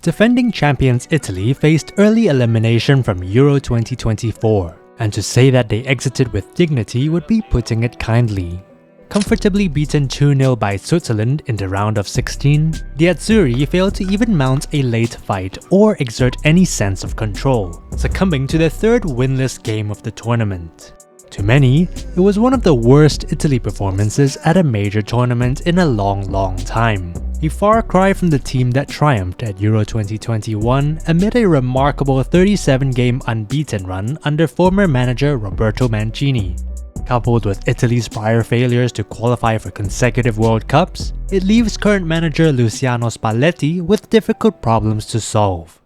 Defending champions Italy faced early elimination from Euro 2024, and to say that they exited with dignity would be putting it kindly. Comfortably beaten 2-0 by Switzerland in the round of 16, the Azzurri failed to even mount a late fight or exert any sense of control, succumbing to their third winless game of the tournament. To many, it was one of the worst Italy performances at a major tournament in a long time. A far cry from the team that triumphed at Euro 2021 amid a remarkable 37-game unbeaten run under former manager Roberto Mancini. Coupled with Italy's prior failures to qualify for consecutive World Cups, it leaves current manager Luciano Spaletti with difficult problems to solve.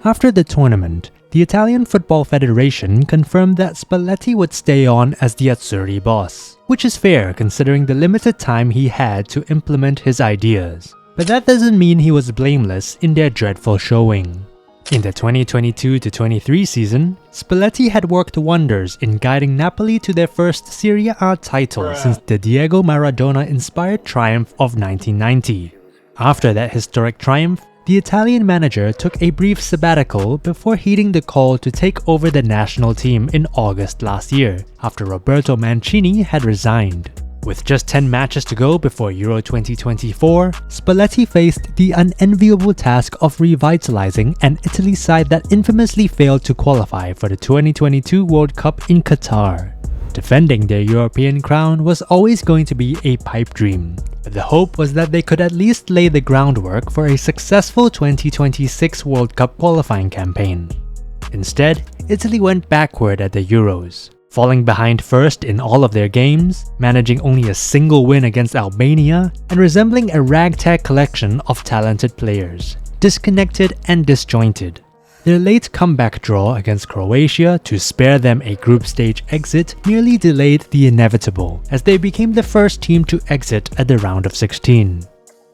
After the tournament, the Italian Football Federation confirmed that Spalletti would stay on as the Azzurri boss, which is fair considering the limited time he had to implement his ideas. But that doesn't mean he was blameless in their dreadful showing. In the 2022-23 season, Spalletti had worked wonders in guiding Napoli to their first Serie A title since the Diego Maradona-inspired triumph of 1990. After that historic triumph, the Italian manager took a brief sabbatical before heeding the call to take over the national team in August last year, after Roberto Mancini had resigned. With just 10 matches to go before Euro 2024, Spalletti faced the unenviable task of revitalizing an Italy side that infamously failed to qualify for the 2022 World Cup in Qatar. Defending their European crown was always going to be a pipe dream, but the hope was that they could at least lay the groundwork for a successful 2026 World Cup qualifying campaign. Instead, Italy went backward at the Euros, falling behind first in all of their games, managing only a single win against Albania, and resembling a ragtag collection of talented players, disconnected and disjointed. Their late comeback draw against Croatia to spare them a group stage exit nearly delayed the inevitable, as they became the first team to exit at the round of 16.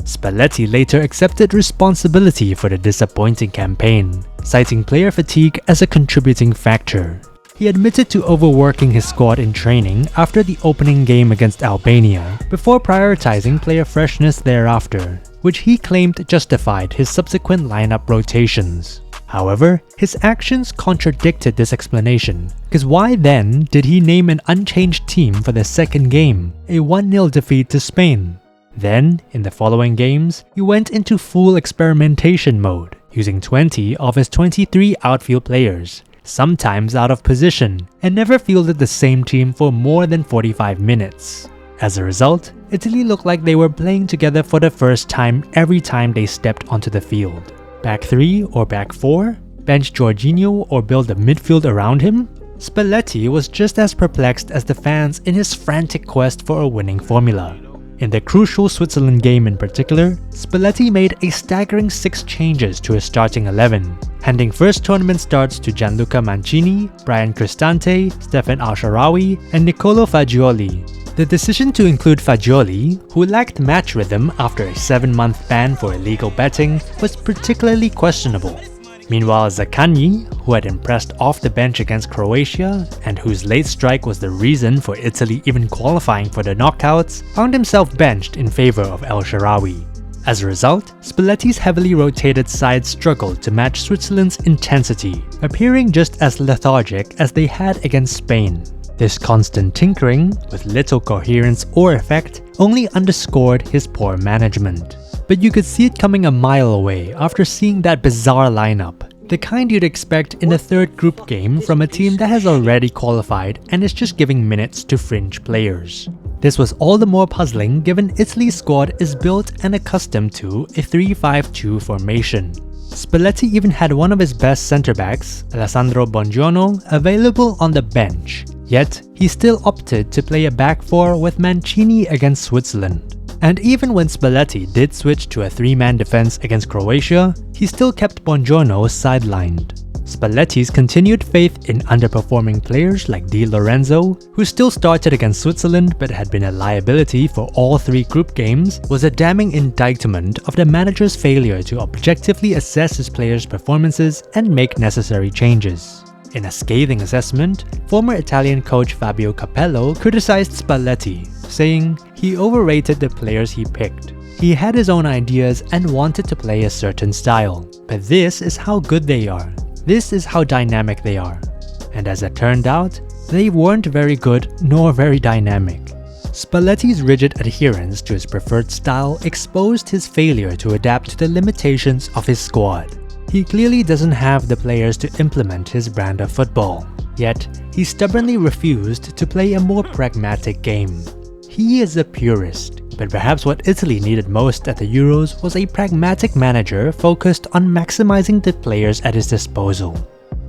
Spalletti later accepted responsibility for the disappointing campaign, citing player fatigue as a contributing factor. He admitted to overworking his squad in training after the opening game against Albania, before prioritizing player freshness thereafter, which he claimed justified his subsequent lineup rotations. However, his actions contradicted this explanation, because why then did he name an unchanged team for the second game, a 1-0 defeat to Spain? Then, in the following games, he went into full experimentation mode, using 20 of his 23 outfield players, sometimes out of position, and never fielded the same team for more than 45 minutes. As a result, Italy looked like they were playing together for the first time every time they stepped onto the field. Back 3 or back 4? Bench Jorginho or build a midfield around him? Spalletti was just as perplexed as the fans in his frantic quest for a winning formula. In the crucial Switzerland game in particular, Spalletti made a staggering 6 changes to his starting 11, handing first tournament starts to Gianluca Mancini, Brian Cristante, Stefan Al-Shaarawy, and Nicolo Fagioli. The decision to include Fagioli, who lacked match rhythm after a 7-month ban for illegal betting, was particularly questionable. Meanwhile, Zaccagni, who had impressed off the bench against Croatia, and whose late strike was the reason for Italy even qualifying for the knockouts, found himself benched in favor of Al-Shaarawy. As a result, Spalletti's heavily rotated side struggled to match Switzerland's intensity, appearing just as lethargic as they had against Spain. This constant tinkering, with little coherence or effect, only underscored his poor management. But you could see it coming a mile away after seeing that bizarre lineup, the kind you'd expect in a third group game from a team that has already qualified and is just giving minutes to fringe players. This was all the more puzzling given Italy's squad is built and accustomed to a 3-5-2 formation. Spalletti even had one of his best centre-backs, Alessandro Buongiorno, available on the bench, yet he still opted to play a back 4 with Mancini against Switzerland. And even when Spalletti did switch to a 3-man defense against Croatia, he still kept Buongiorno sidelined. Spalletti's continued faith in underperforming players like Di Lorenzo, who still started against Switzerland but had been a liability for all 3 group games, was a damning indictment of the manager's failure to objectively assess his players' performances and make necessary changes. In a scathing assessment, former Italian coach Fabio Capello criticized Spalletti, saying he overrated the players he picked. He had his own ideas and wanted to play a certain style. But this is how good they are. This is how dynamic they are. And as it turned out, they weren't very good nor very dynamic. Spalletti's rigid adherence to his preferred style exposed his failure to adapt to the limitations of his squad. He clearly doesn't have the players to implement his brand of football. Yet, he stubbornly refused to play a more pragmatic game. He is a purist, but perhaps what Italy needed most at the Euros was a pragmatic manager focused on maximizing the players at his disposal.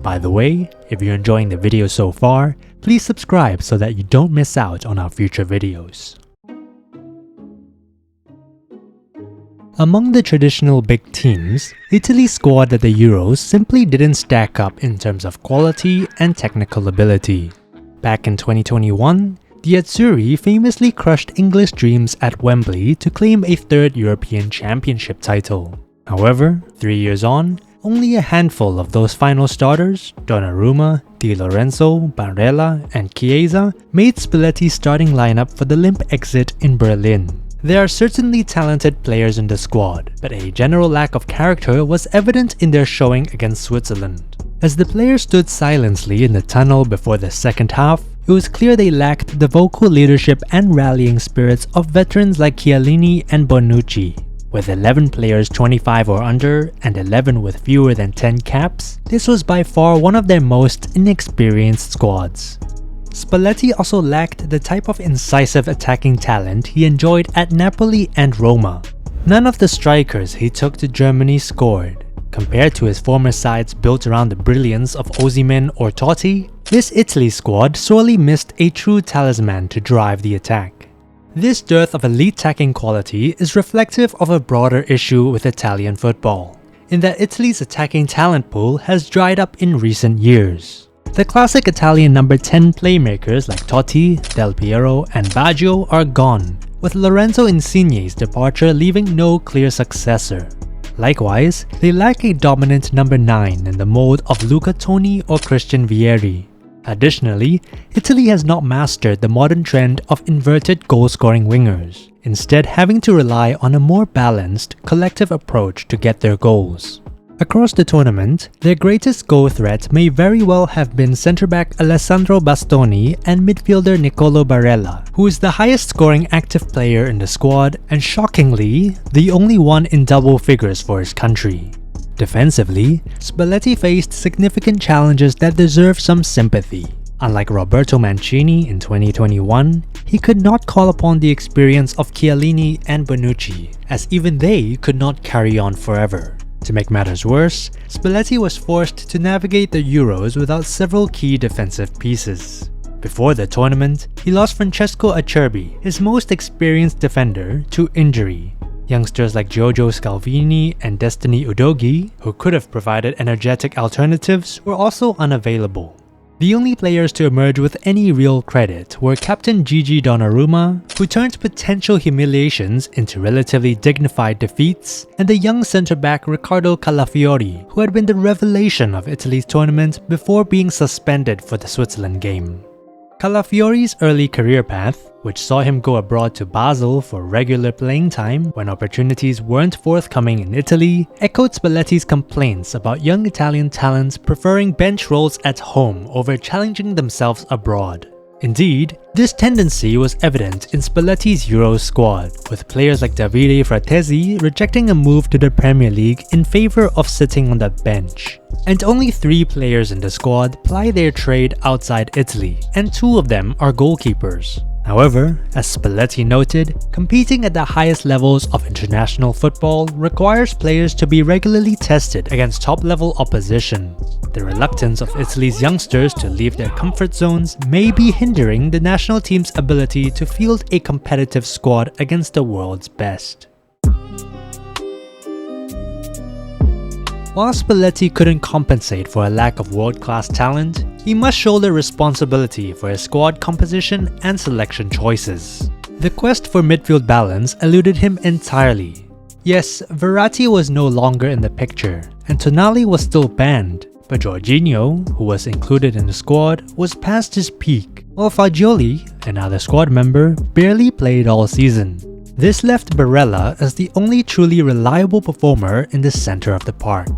By the way, if you're enjoying the video so far, please subscribe so that you don't miss out on our future videos. Among the traditional big teams, Italy's squad at the Euros simply didn't stack up in terms of quality and technical ability. Back in 2021, the Azzurri famously crushed English dreams at Wembley to claim a third European Championship title. However, 3 years on, only a handful of those final starters, Donnarumma, Di Lorenzo, Barella, and Chiesa, made Spalletti's starting lineup for the limp exit in Berlin. There are certainly talented players in the squad, but a general lack of character was evident in their showing against Switzerland. As the players stood silently in the tunnel before the second half, it was clear they lacked the vocal leadership and rallying spirits of veterans like Chiellini and Bonucci. With 11 players 25 or under and 11 with fewer than 10 caps, this was by far one of their most inexperienced squads. Spalletti also lacked the type of incisive attacking talent he enjoyed at Napoli and Roma. None of the strikers he took to Germany scored. Compared to his former sides built around the brilliance of Osimhen or Totti, this Italy squad sorely missed a true talisman to drive the attack. This dearth of elite attacking quality is reflective of a broader issue with Italian football, in that Italy's attacking talent pool has dried up in recent years. The classic Italian number 10 playmakers like Totti, Del Piero, and Baggio are gone, with Lorenzo Insigne's departure leaving no clear successor. Likewise, they lack a dominant number 9 in the mold of Luca Toni or Christian Vieri. Additionally, Italy has not mastered the modern trend of inverted goal-scoring wingers, instead having to rely on a more balanced, collective approach to get their goals. Across the tournament, their greatest goal threat may very well have been centre-back Alessandro Bastoni and midfielder Nicolo Barella, who is the highest scoring active player in the squad and shockingly, the only one in double figures for his country. Defensively, Spalletti faced significant challenges that deserve some sympathy. Unlike Roberto Mancini in 2021, he could not call upon the experience of Chiellini and Bonucci, as even they could not carry on forever. To make matters worse, Spalletti was forced to navigate the Euros without several key defensive pieces. Before the tournament, he lost Francesco Acerbi, his most experienced defender, to injury. Youngsters like Giorgio Scalvini and Destiny Udogi, who could have provided energetic alternatives, were also unavailable. The only players to emerge with any real credit were captain Gigi Donnarumma, who turned potential humiliations into relatively dignified defeats, and the young centre-back Riccardo Calafiori, who had been the revelation of Italy's tournament before being suspended for the Switzerland game. Calafiori's early career path, which saw him go abroad to Basel for regular playing time when opportunities weren't forthcoming in Italy, echoed Spalletti's complaints about young Italian talents preferring bench roles at home over challenging themselves abroad. Indeed, this tendency was evident in Spalletti's Euros squad, with players like Davide Fratesi rejecting a move to the Premier League in favour of sitting on the bench. And only 3 players in the squad ply their trade outside Italy, and 2 of them are goalkeepers. However, as Spalletti noted, competing at the highest levels of international football requires players to be regularly tested against top-level opposition. The reluctance of Italy's youngsters to leave their comfort zones may be hindering the national team's ability to field a competitive squad against the world's best. While Spalletti couldn't compensate for a lack of world-class talent, he must shoulder responsibility for his squad composition and selection choices. The quest for midfield balance eluded him entirely. Yes, Verratti was no longer in the picture, and Tonali was still banned, but Jorginho, who was included in the squad, was past his peak, while Fagioli, another squad member, barely played all season. This left Barella as the only truly reliable performer in the center of the park.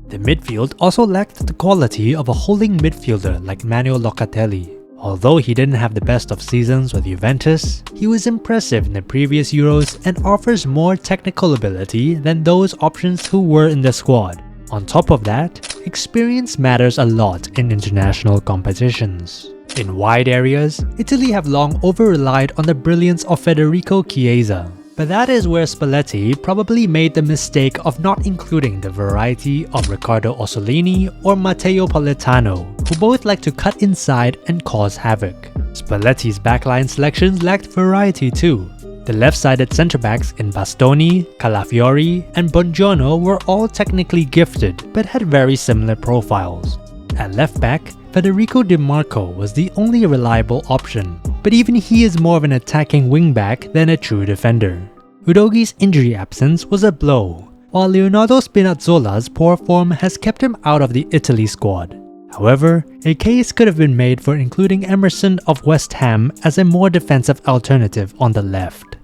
The midfield also lacked the quality of a holding midfielder like Manuel Locatelli. Although he didn't have the best of seasons with Juventus, he was impressive in the previous Euros and offers more technical ability than those options who were in the squad. On top of that, experience matters a lot in international competitions. In wide areas, Italy have long over-relied on the brilliance of Federico Chiesa. But that is where Spalletti probably made the mistake of not including the variety of Riccardo Orsolini or Matteo Politano, who both like to cut inside and cause havoc. Spalletti's backline selections lacked variety too. The left-sided centre-backs in Bastoni, Calafiori, and Buongiorno were all technically gifted but had very similar profiles. At left-back, Federico Di Marco was the only reliable option, but even he is more of an attacking wingback than a true defender. Udoghi's injury absence was a blow, while Leonardo Spinazzola's poor form has kept him out of the Italy squad. However, a case could have been made for including Emerson of West Ham as a more defensive alternative on the left.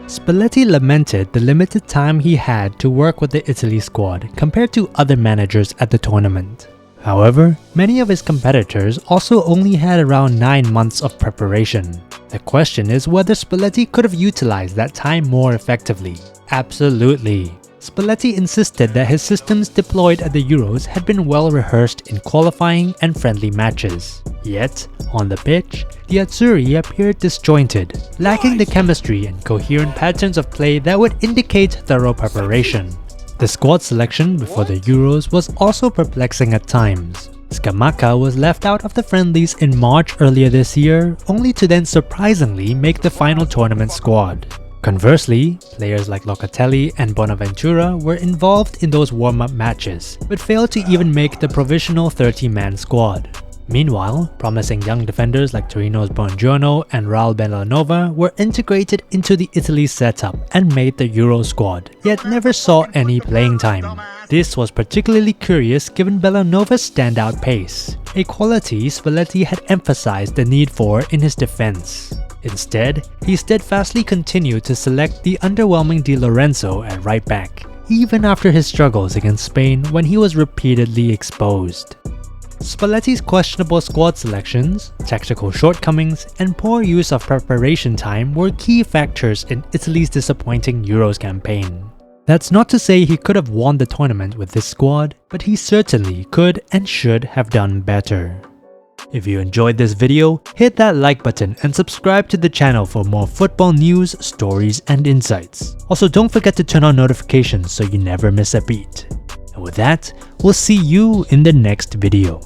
Spalletti lamented the limited time he had to work with the Italy squad compared to other managers at the tournament. However, many of his competitors also only had around 9 months of preparation. The question is whether Spalletti could have utilized that time more effectively. Absolutely. Spalletti insisted that his systems deployed at the Euros had been well rehearsed in qualifying and friendly matches. Yet, on the pitch, the Azzurri appeared disjointed, lacking the chemistry and coherent patterns of play that would indicate thorough preparation. The squad selection before the Euros was also perplexing at times. Scamacca was left out of the friendlies in March earlier this year, only to then surprisingly make the final tournament squad. Conversely, players like Locatelli and Bonaventura were involved in those warm-up matches, but failed to even make the provisional 30-man squad. Meanwhile, promising young defenders like Torino's Buongiorno and Raul Bellanova were integrated into the Italy setup and made the Euro squad, yet never saw any playing time. This was particularly curious given Bellanova's standout pace, a quality Spalletti had emphasized the need for in his defense. Instead, he steadfastly continued to select the underwhelming Di Lorenzo at right back, even after his struggles against Spain when he was repeatedly exposed. Spalletti's questionable squad selections, tactical shortcomings, and poor use of preparation time were key factors in Italy's disappointing Euros campaign. That's not to say he could have won the tournament with this squad, but he certainly could and should have done better. If you enjoyed this video, hit that like button and subscribe to the channel for more football news, stories, and insights. Also, don't forget to turn on notifications so you never miss a beat. And with that, we'll see you in the next video.